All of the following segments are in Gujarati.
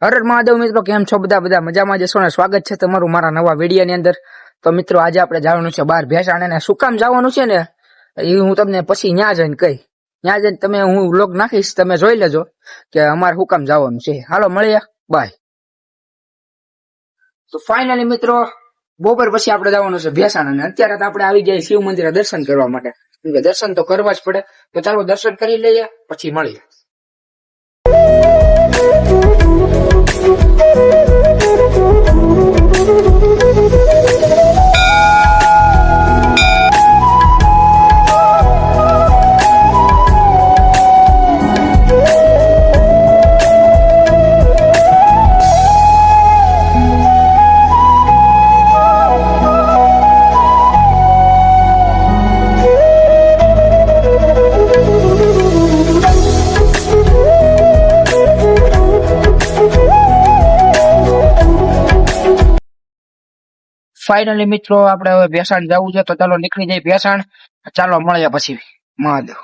હર હર મહાદેવ મિત્રો, કેમ છો બધા મજામાં જશો ને? સ્વાગત છે તમારું મારા નવા વિડીયો ની અંદર. તો મિત્રો આજે આપણે જવાનું છે બહાર ભેંસાણે, ને શું કામ જવાનું છે ને એ હું તમને પછી ન્યા જઈને કહી. ન્યા જઈને તમે હું વ્લોગ નાખીશ, તમે જોઈ લેજો કે અમારે શું કામ જવાનું છે. હાલો મળીએ, બાય. તો ફાઇનલી મિત્રો બપોર પછી આપણે જવાનું છે ભેંસાણે, ને અત્યારે તો આપણે આવી જાય શિવ મંદિરે દર્શન કરવા માટે. દર્શન તો કરવા જ પડે, તો ચાલો દર્શન કરી લઈએ પછી મળીએ. ફાઇનલી મિત્રો આપણે હવે ભેસાણ જવું છે, તો ચાલો નીકળી જાય ભેસાણ. ચાલો મળીએ પછી. મહાદેવ.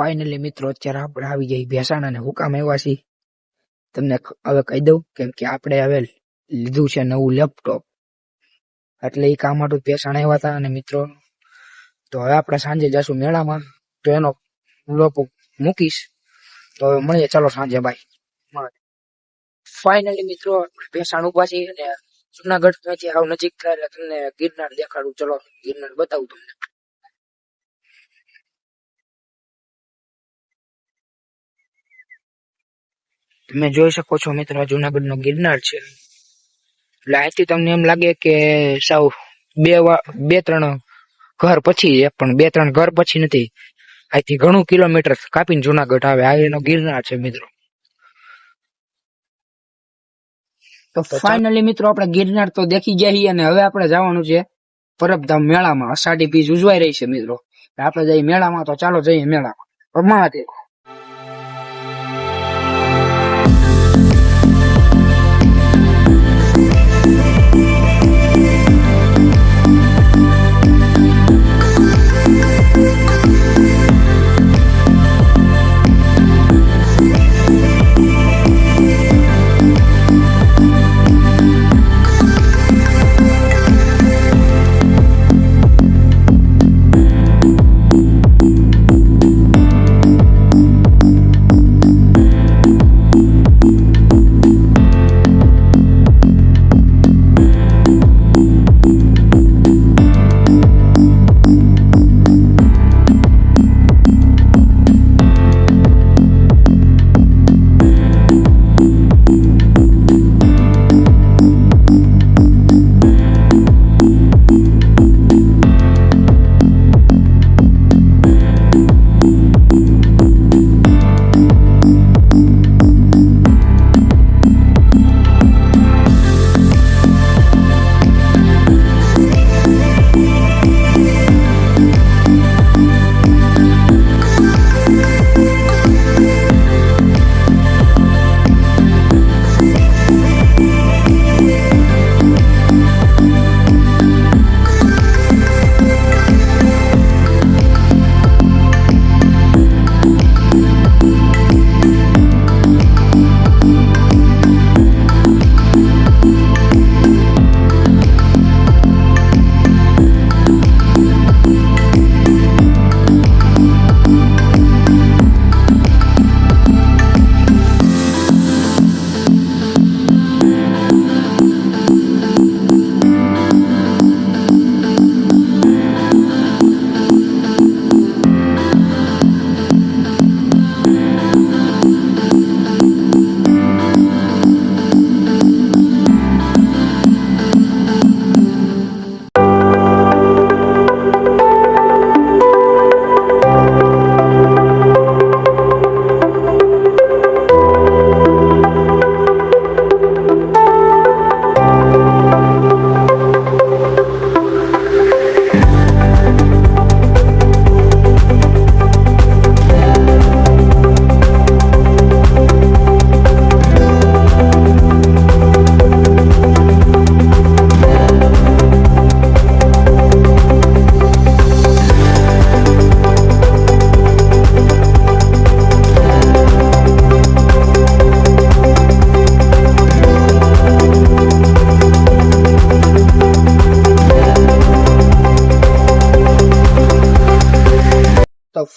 ફાઇનલી મિત્રો અત્યારે આપણે આવી જઈએ ભેસાણ, અને હુકામ આવ્યા છીએ તમને હવે કહી દઉં, કેમ કે આપણે હવે લીધું છે નવું લેપટોપ, એટલે એ કામ માટે ભેસાણ આવ્યા હતા. અને મિત્રો તો હવે આપણે સાંજે જશું મેળામાં, તો એનો વ્લોગ મૂકીશ. તો હવે મળીએ, ચાલો સાંજે, બાય. ફાઇનલી મિત્રો ભેસાણ ઉભા છીએ, અને જુનાગઢ ત્યાંથી આવ નજીક થાય એટલે તમને ગિરનાર દેખાડું. ચલો ગિરનાર બતાવું તમને. તમે જોઈ શકો છો મિત્રો, જુનાગઢ નો ગિરનાર છે. એટલે અહીંથી તમને એમ લાગે કે સાવ બે ત્રણ ઘર પછી છે, પણ બે ત્રણ ઘર પછી નથી. અહીંથી ઘણું કિલોમીટર કાપીને જુનાગઢ આવે. આ એનો ગિરનાર છે મિત્રો. તો ફાઇનલી મિત્રો આપણે ગિરનાર તો દેખી ગયા છીએ, અને હવે આપણે જવાનું છે પરબધામ મેળામાં. અષાઢી બીજ ઉજવાઈ રહી છે મિત્રો, આપણે જઈએ મેળામાં. તો ચાલો જઈએ મેળામાં. મહાદેવ.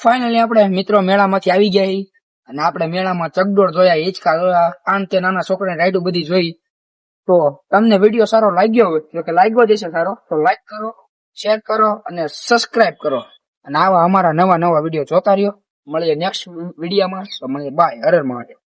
ફાઇનલી આપણે મિત્રો મેળામાંથી આવી ગયા છીએ અને આપણે મેળામાં ચકડોળ જોયા, હિંચકા જોયા, આન તે નાના છોકરાની રાઈડો બધી જોઈ. તો તમને વિડીયો સારો લાગ્યો હોય, જો કે લાગ્યો જ હશે સારો, તો લાઈક કરો, શેર કરો અને સબસ્ક્રાઇબ કરો. અને આવા અમારા નવા વિડીયો જોતા રહ્યો. મળીએ નેક્સ્ટ વિડીયોમાં. તો મળીએ, બાય. હર હર મહાદેવ.